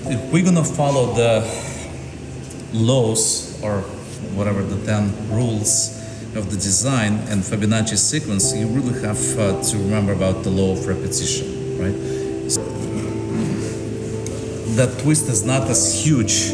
if we're gonna follow the laws or whatever the 10 rules of the design and Fibonacci sequence, you really have to remember about the law of repetition, right? So that twist is not as huge